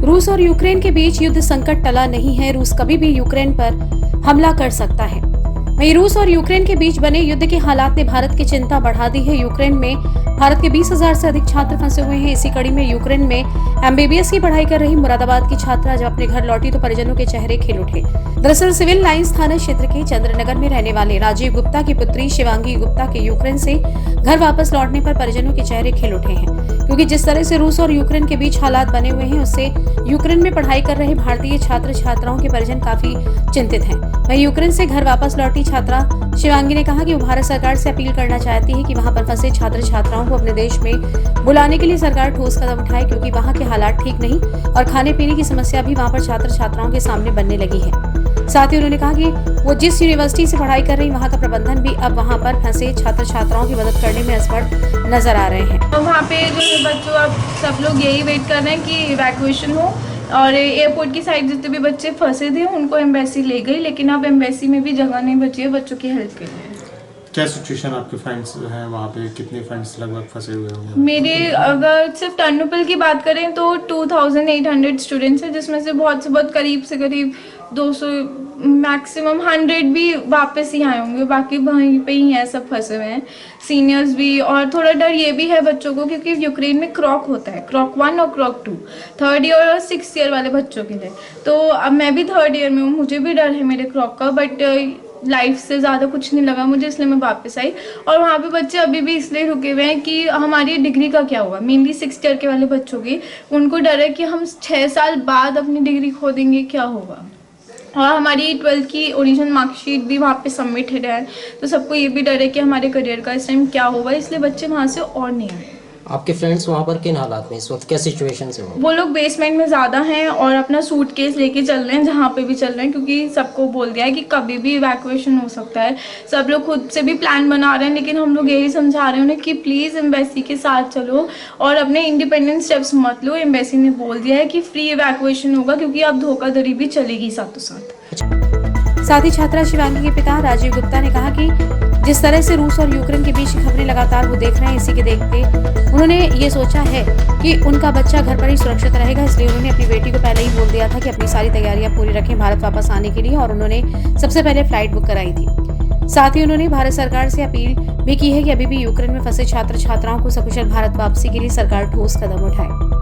रूस और यूक्रेन के बीच युद्ध संकट टला नहीं है। रूस कभी भी यूक्रेन पर हमला कर सकता है। वहीं रूस और यूक्रेन के बीच बने युद्ध के हालात ने भारत की चिंता बढ़ा दी है। यूक्रेन में भारत के 20,000 से अधिक छात्र फंसे हुए हैं। इसी कड़ी में यूक्रेन में एमबीबीएस की पढ़ाई कर रही मुरादाबाद की छात्रा जब अपने घर लौटी तो परिजनों के चेहरे खिल उठे। दरअसल सिविल लाइंस थाना क्षेत्र के चंद्रनगर में रहने वाले राजीव गुप्ता की पुत्री शिवांगी गुप्ता के यूक्रेन से घर वापस लौटने पर परिजनों के चेहरे खिल उठे हैं, क्योंकि जिस तरह से रूस और यूक्रेन के बीच हालात बने हुए हैं उससे यूक्रेन में पढ़ाई कर रहे भारतीय छात्र छात्राओं के परिजन काफी चिंतित हैं। वहीं यूक्रेन से घर वापस लौटी छात्रा शिवांगी ने कहा कि वो भारत सरकार से अपील करना चाहती है कि वहां पर फंसे छात्र छात्राओं को अपने देश में बुलाने के लिए सरकार ठोस कदम उठाए, क्योंकि वहां के हालात ठीक नहीं और खाने पीने की समस्या भी वहां पर छात्र छात्राओं के सामने बनने लगी है। साथ ही उन्होंने कहा कि वो जिस यूनिवर्सिटी से पढ़ाई कर रही वहां का प्रबंधन भी अब वहां पर फंसे छात्र छात्राओं की मदद करने में असमर्थ नजर आ रहे हैं। तो वहाँ पे जो है बच्चों अब सब लोग यही वेट कर रहे हैं कि इवैक्यूएशन हो, और एयरपोर्ट की साइड जितने भी बच्चे फंसे थे उनको एम्बेसी ले गई, लेकिन अब एम्बेसी में भी जगह नहीं बची है बच्चों की हेल्प के लिए। क्या सिचुएशन आपके फ्रेंड्स हैं वहाँ पे, कितने फ्रेंड्स लगभग फंसे हुए होंगे? मेरे अगर सिर्फ टर्नोपल की बात करें तो 2800 स्टूडेंट्स हैं, जिसमें से बहुत करीब से करीब 200 मैक्सिमम 100 भी वापस ही आए होंगे, बाकी वहीं पे ही हैं, सब फंसे हुए हैं, सीनियर्स भी। और थोड़ा डर ये भी है बच्चों को क्योंकि यूक्रेन में क्रॉक होता है, क्रॉक 1 और क्रॉक 2, 3rd ईयर और 6th ईयर वाले बच्चों के लिए। तो अब मैं भी 3rd ईयर में हूँ, मुझे भी डर है मेरे क्रॉक का, बट लाइफ से ज़्यादा कुछ नहीं लगा मुझे, इसलिए मैं वापस आई। और वहाँ पे बच्चे अभी भी इसलिए रुके हुए हैं कि हमारी डिग्री का क्या होगा, मेनली 6th ईयर के वाले बच्चों की, उनको डर है कि हम 6 साल बाद अपनी डिग्री खो देंगे, क्या होगा। और हमारी 12th की ओरिजिनल मार्कशीट भी वहाँ पे सबमिटेड है, तो सबको ये भी डर है कि हमारे करियर का इस टाइम क्या होगा, इसलिए बच्चे वहाँ से और नहीं आए। आपके फ्रेंड्स वहाँ पर किन हालात में इस वक्त, क्या सिचुएशन है? वो लोग बेसमेंट में ज़्यादा हैं और अपना सूटकेस लेके चल रहे हैं, जहाँ पे भी चल रहे हैं, क्योंकि सबको बोल दिया है कि कभी भी इवैक्यूएशन हो सकता है। सब लोग खुद से भी प्लान बना रहे हैं, लेकिन हम लोग यही समझा रहे हैं उन्हें कि प्लीज़ एम्बेसी के साथ चलो और अपने इंडिपेंडेंट स्टेप्स मत लो। एम्बेसी ने बोल दिया है कि फ्री इवैक्यूएशन होगा, क्योंकि अब धोखाधड़ी भी चलेगी साथों साथ ही छात्रा शिवांगी के पिता राजीव गुप्ता ने कहा कि जिस तरह से रूस और यूक्रेन के बीच की खबरें लगातार वो देख रहे हैं, इसी के देखते उन्होंने ये सोचा है कि उनका बच्चा घर पर ही सुरक्षित रहेगा, इसलिए उन्होंने अपनी बेटी को पहले ही बोल दिया था कि अपनी सारी तैयारियां पूरी रखें भारत वापस आने के लिए, और उन्होंने सबसे पहले फ्लाइट बुक कराई थी। साथ ही उन्होंने भारत सरकार से अपील भी की है कि अभी भी यूक्रेन में फंसे छात्र छात्राओं को सकुशल भारत वापसी के लिए सरकार ठोस कदम उठाए।